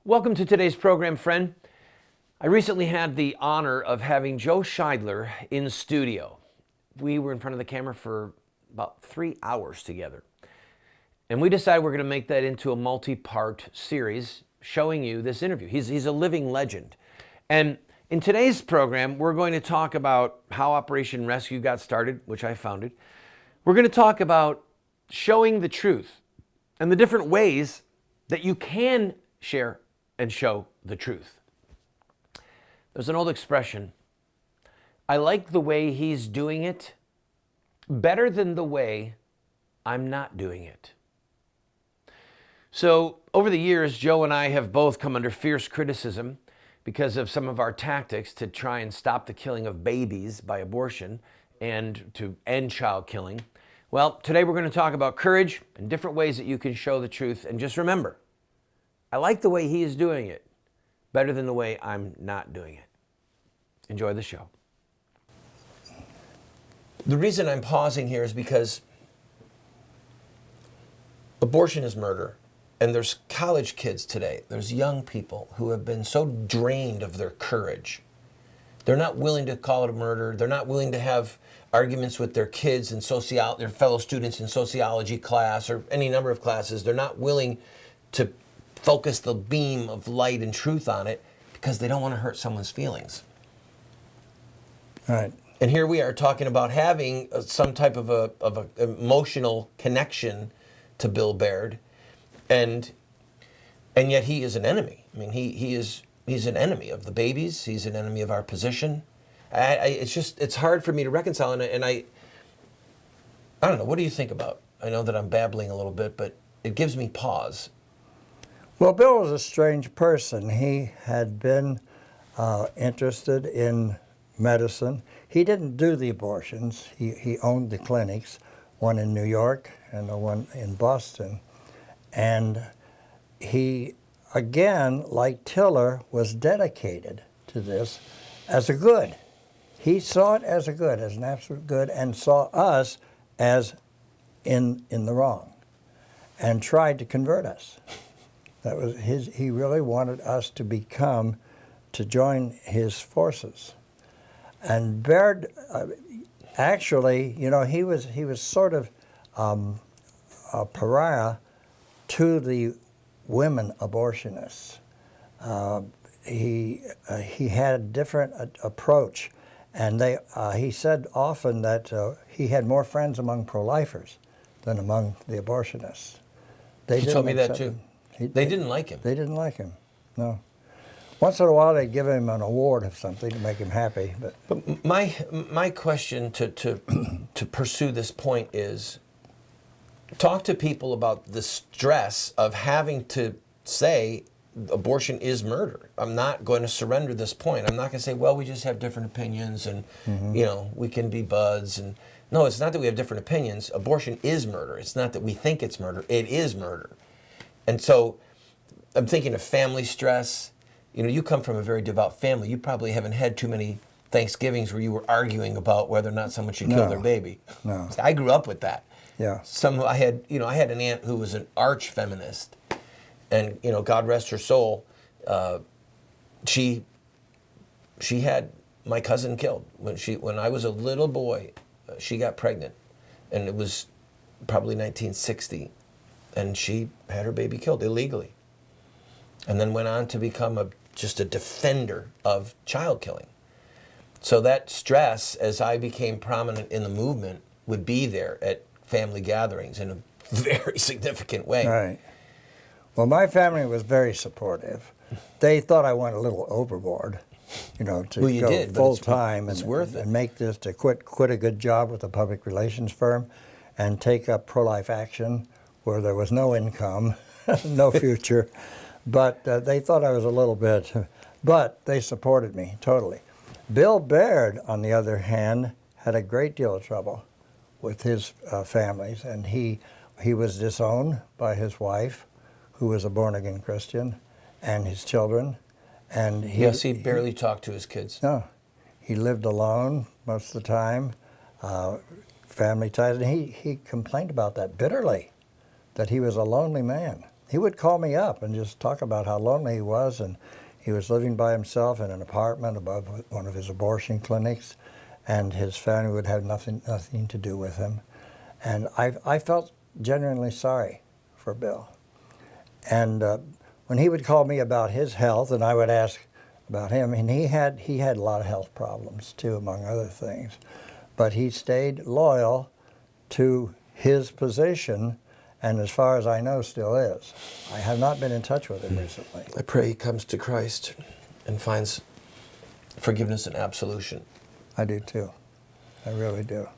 Welcome to today's program, friend. I recently had the honor of having Joe Scheidler in studio. We were in front of the camera for about 3 hours together. And we decided we're going to make that into a multi-part series showing you this interview. He's a living legend. And in today's program, we're going to talk about how Operation Rescue got started, which I founded. We're going to talk about showing the truth and the different ways that you can share and show the truth. There's an old expression, I like the way he's doing it better than the way I'm not doing it. So over the years, Joe and I have both come under fierce criticism because of some of our tactics to try and stop the killing of babies by abortion and to end child killing. Well, today we're going to talk about courage and different ways that you can show the truth. And just remember, I like the way he is doing it better than the way I'm not doing it. Enjoy the show. The reason I'm pausing here is because abortion is murder. And there's college kids today, there's young people who have been so drained of their courage. They're not willing to call it a murder. They're not willing to have arguments with their kids and their fellow students in sociology class or any number of classes. They're not willing to focus the beam of light and truth on it because they don't want to hurt someone's feelings. Right. And here we are talking about having some type of a emotional connection to Bill Baird, and yet he is an enemy. I mean, he's an enemy of the babies. He's an enemy of our position. It's hard for me to reconcile, and I don't know. What do you think about? I know that I'm babbling a little bit, but it gives me pause. Well, Bill was a strange person. He had been interested in medicine. He didn't do the abortions. He owned the clinics, one in New York and the one in Boston. And he, again, like Tiller, was dedicated to this as a good. He saw it as a good, as an absolute good, and saw us as in the wrong, and tried to convert us. That was he really wanted us to join his forces. And Baird, actually, you know, he was sort of a pariah to the women abortionists. He had a different approach, and he said often that he had more friends among pro-lifers than among the abortionists. He told me that too. They didn't like him. They didn't like him, no. Once in a while, they'd give him an award of something to make him happy. But my question to pursue this point is, talk to people about the stress of having to say abortion is murder. I'm not going to surrender this point. I'm not going to say, well, we just have different opinions and, you know, we can be buds. And no, it's not that we have different opinions. Abortion is murder. It's not that we think it's murder. It is murder. And so I'm thinking of family stress. You know, you come from a very devout family. You probably haven't had too many Thanksgivings where you were arguing about whether or not someone should kill their baby. No. I grew up with that. Yeah. I had an aunt who was an arch feminist, and you know, God rest her soul. She had my cousin killed when I was a little boy. She got pregnant, and it was probably 1960, and she had her baby killed illegally, and then went on to become just a defender of child killing. So that stress, as I became prominent in the movement, would be there at family gatherings in a very significant way. Right. Well, my family was very supportive. They thought I went a little overboard, you know, to go full time and make this, to quit a good job with a public relations firm and take up pro-life action where there was no income, no future. But they thought I was a little bit, but they supported me totally. Bill Baird, on the other hand, had a great deal of trouble with his families, and he was disowned by his wife, who was a born-again Christian, and his children, and he barely talked to his kids. No, he lived alone most of the time, family ties, and he complained about that bitterly, that he was a lonely man. he would call me up and just talk about how lonely he was, and he was living by himself in an apartment above one of his abortion clinics, and his family would have nothing to do with him. And I felt genuinely sorry for Bill. And when he would call me about his health, and I would ask about him, and he had a lot of health problems too, among other things, but he stayed loyal to his position, and as far as I know, still is. I have not been in touch with him recently. I pray he comes to Christ and finds forgiveness and absolution. I do too. I really do.